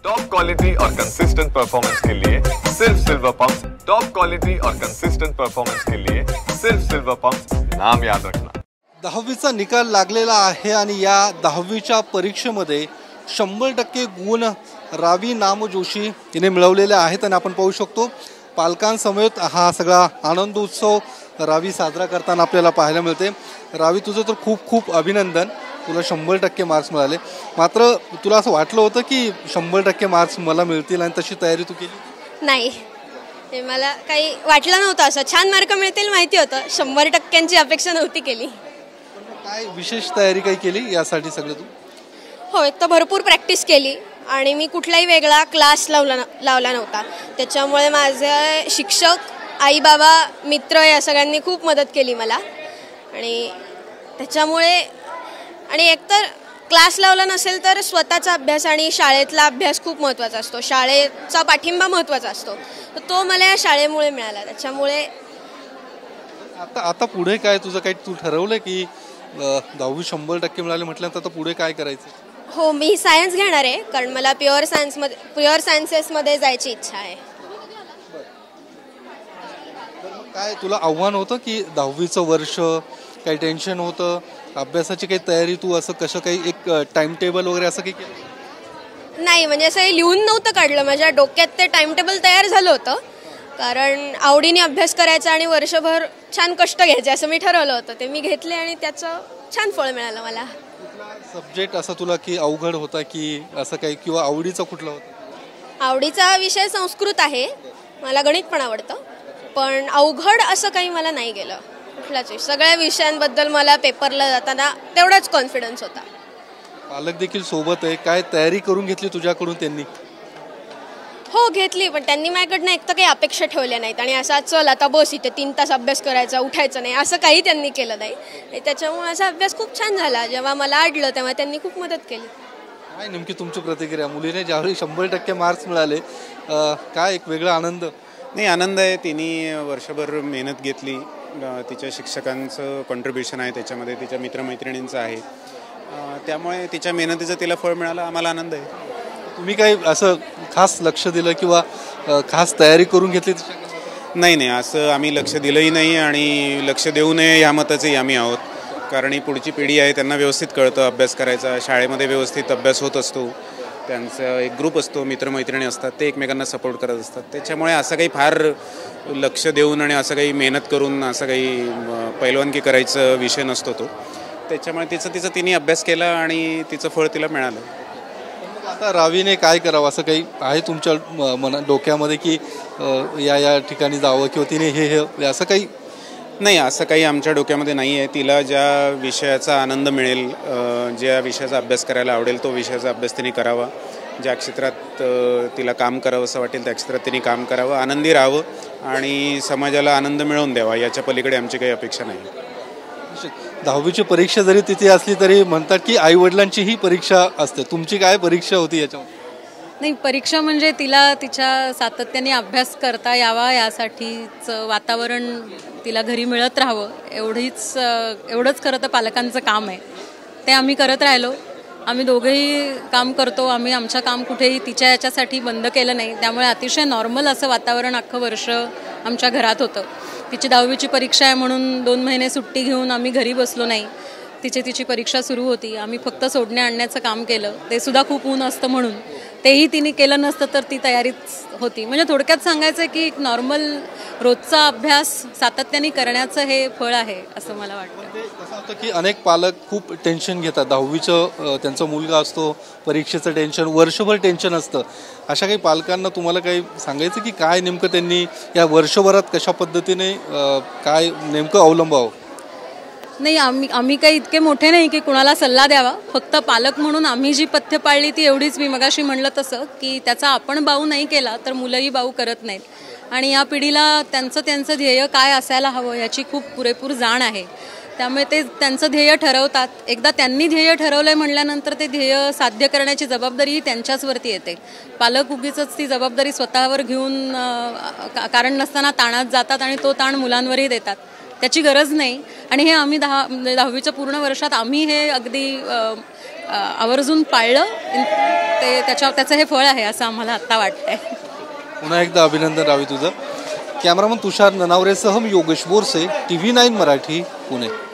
Top quality और consistent performance के लिए सिर्फ सिल्वर पंप्स। टॉप क्वालिटी और कंसिस्टेंट परफॉर्मेंस के लिए सिर्फ सिल्वर पंप्स, नाम याद रखना। 10वीचा निकाल लागलेला आहे आणि या 10वीच्या परीक्षेमध्ये 100% गुण रावी नाम जोशी हिने मिळवलेले आहेत आणि आपण पाहू शकतो पालकांसमवेत हा सगळा आनंद उत्सव रावी साजरा करताना आपल्याला पाहायला मिळते। रावी, तुझं तर खूप खूप अभिनंदन, तुला 100% मार्क्स मिळाले। मात्र तुला असं वाटलं होतं की 100% मार्क्स मला मिळतील आणि तशी तयारी तू केली? नाही, हे मला काही वाटलं नव्हतं। असं छान मार्क मिळतील माहिती होतं, 100%ची अपेक्षा नव्हती केली। काय विशेष तयारी काही केली यासाठी सगळं तू? हो, एक तर भरपूर प्रॅक्टिस केली आणि मी कुठलाही वेगळा क्लास लावला नव्हता। त्याच्यामुळे माझे शिक्षक, आई बाबा, मित्र या सगळ्यांनी खूप मदत केली मला आणि त्याच्यामुळे आणि एकतर क्लास लावला नसेल तर स्वतःचा अभ्यास आणि शाळेतला अभ्यास खूप महत्त्वाचा असतो, शाळेचा पाठिंबा महत्त्वाचा असतो, तो मला या शाळेमुळे मिळाला। त्याच्यामुळे आता पुढे काय तुझं काही तू ठरवलं की 10वी 100% मिळाले म्हटल्यानंतर आता पुढे काय करायचं? हो, मी सायन्स घेणार आहे कारण मला प्युअर सायन्सेसमध्ये जायची इच्छा आहे। काय तुला आव्हान होतं की 10वीचं वर्ष, काही टेन्शन होतं, अभ्यासाची काही तयारी, तू असं कसं काही एक टाइम टेबल वगैरे असं काही केलं? नाही, म्हणजे असं लिहून नव्हतं काढलं, माझ्या डोक्यात ते टाइम टेबल तयार झालं होतं कारण आवडीने अभ्यास करायचा आणि वर्षभर छान कष्ट घ्यायचे असं मी ठरवलं होतं। ते मी घेतले आणि त्याचं छान फळ मिळालं मला। सब्जेक्ट असा तुला की अवघड होता की असं काही, किंवा आवडीचा कुठला होता? आवडीचा विषय संस्कृत आहे, मला गणित पण आवडतं, पण अवघड असं काही मला नाही गेलं कुठलाच। सगळ्या विषयांबद्दल मला पेपरला जाताना तेवढाच कॉन्फिडन्स होता। पालक देखील सोबत आहे, काय तयारी करून घेतली तुझ्याकडून त्यांनी? हो, घेतली, पण त्यांनी माझ्याकडनं एक तर काही अपेक्षा ठेवल्या नाहीत आणि असा चल आता बस इथे 3 तास अभ्यास करायचा, उठायचं नाही, असं काही त्यांनी केलं नाही। त्याच्यामुळे असा अभ्यास खूप छान झाला। जेव्हा मला अडलं तेव्हा त्यांनी खूप मदत केली। काय नेमकी तुमची प्रतिक्रिया? मुलीने ज्यावेळी 100% मार्क्स मिळाले, काय एक वेगळा आनंद? नाही, आनंद आहे। तिने वर्षभर मेहनत घेतली, तिच्या शिक्षकांचं कॉन्ट्रीब्युशन आहे त्याच्यामध्ये, तिच्या मित्रमैत्रिणींचं आहे, त्यामुळे तिच्या मेहनतीचं तिला फळ मिळालं, आम्हाला आनंद आहे। तुम्ही काही असं खास लक्ष दिलं किंवा खास तयारी करून घेतली? नाही, असं आम्ही लक्ष दिलंही नाही आणि लक्ष देऊ नये ह्या मताचंही आम्ही आहोत, कारण ही पुढची पिढी आहे, त्यांना व्यवस्थित कळतं अभ्यास करायचा, शाळेमध्ये व्यवस्थित अभ्यास होत असतो, त्यांचा एक ग्रुप असतो, मित्रमैत्रिणी असतात, ते एकमेकांना सपोर्ट करत असतात। त्याच्यामुळे असं काही फार लक्ष देऊन आणि असं काही मेहनत करून असं काही पैलवानकी करायचं विषय नसतो तो। त्याच्यामुळे तिचं तिने अभ्यास केला आणि तिचं फळ तिला मिळालं। आता रावीने काय करावं असं काही आहे तुमच्या डोक्यामध्ये की या ठिकाणी जावं किंवा तिने हे असं काही? नाही, असं काही आमच्या डोक्यामध्ये नाही आहे। तिला ज्या विषयाचा आनंद मिळेल, ज्या विषयाचा अभ्यास करायला आवडेल तो विषयाचा अभ्यास तिने करावा, ज्या क्षेत्रात तिला काम करावं असं वाटेल त्या क्षेत्रात तिने काम करावं, आनंदी राहावं आणि समाजाला आनंद मिळवून द्यावा, याच्या पलीकडे आमची काही अपेक्षा नाही। 10वीची परीक्षा जरी तिथे असली तरी म्हणतात की आईवडिलांची ही परीक्षा असते, तुमची काय परीक्षा होती याच्यामध्ये? नाही, परीक्षा म्हणजे तिला तिच्या सातत्याने अभ्यास करता यावा यासाठीचं वातावरण तिला घरी मिळत राहावं, एवढंच खरं तर पालकांचं काम आहे। ते आम्ही करत राहिलो, आम्ही दोघंही काम करतो, आम्ही आमचं काम कुठेही तिच्या याच्यासाठी बंद केलं नाही, त्यामुळे अतिशय नॉर्मल असं वातावरण अख्खं वर्ष आमच्या घरात होतं। तिची 10वीची परीक्षा आहे म्हणून 2 महिने सुट्टी घेऊन आम्ही घरी बसलो नाही, तिची परीक्षा सुरू होती, आम्ही फक्त सोडण्या आणण्याचं काम केलं, ते सुद्धा खूप ऊन असतं म्हणून, तेही तिने केलं नसतं तर ती तयारीच होती। म्हणजे थोडक्यात सांगायचं की एक नॉर्मल रोजचा अभ्यास सातत्याने करण्याचं हे फळ आहे असं मला वाटतं। कसं होतं की अनेक पालक खूप टेन्शन घेतात, 10वीचं त्यांचा मुलगा असतो, परीक्षेचं टेन्शन, वर्षभर टेन्शन असतं, अशा काही पालकांना तुम्हाला काही सांगायचं की काय नेमकं त्यांनी या वर्षभरात कशा पद्धतीने काय नेमकं अवलंबावं? नाही, आम्ही काही इतके मोठे नाही की कुणाला सल्ला द्यावा, फक्त पालक म्हणून आम्ही जी पथ्य पाळली ती एवढीच। मी मगाशी म्हणलं तसं की त्याचा आपण बाऊ नाही केला तर मुलंही बाऊ करत नाहीत आणि या पिढीला त्यांचं ध्येय काय असायला हवं याची खूप पुरेपूर जाण आहे, त्यामुळे ते त्यांचं ध्येय ठरवतात। एकदा त्यांनी ध्येय ठरवलंय म्हटल्यानंतर ते ध्येय साध्य करण्याची जबाबदारी त्यांच्याचवरती येते। पालक उगीच ती जबाबदारी स्वतःवर घेऊन कारण नसताना ताणात जातात आणि तो ताण मुलांवरही देतात, त्याची गरज नाही। आणि हे आम्ही 10वीच्या पूर्ण वर्षात आम्ही हे अगदी आवर्जून पाळलं ते त्याचं हे फळ आहे असं आम्हाला आत्ता वाटतंय. पुन्हा एकदा अभिनंदन रावी तुझं. कॅमेरामन तुषार ननावरेसह मी योगेश बोरसे, TV9 मराठी, पुणे.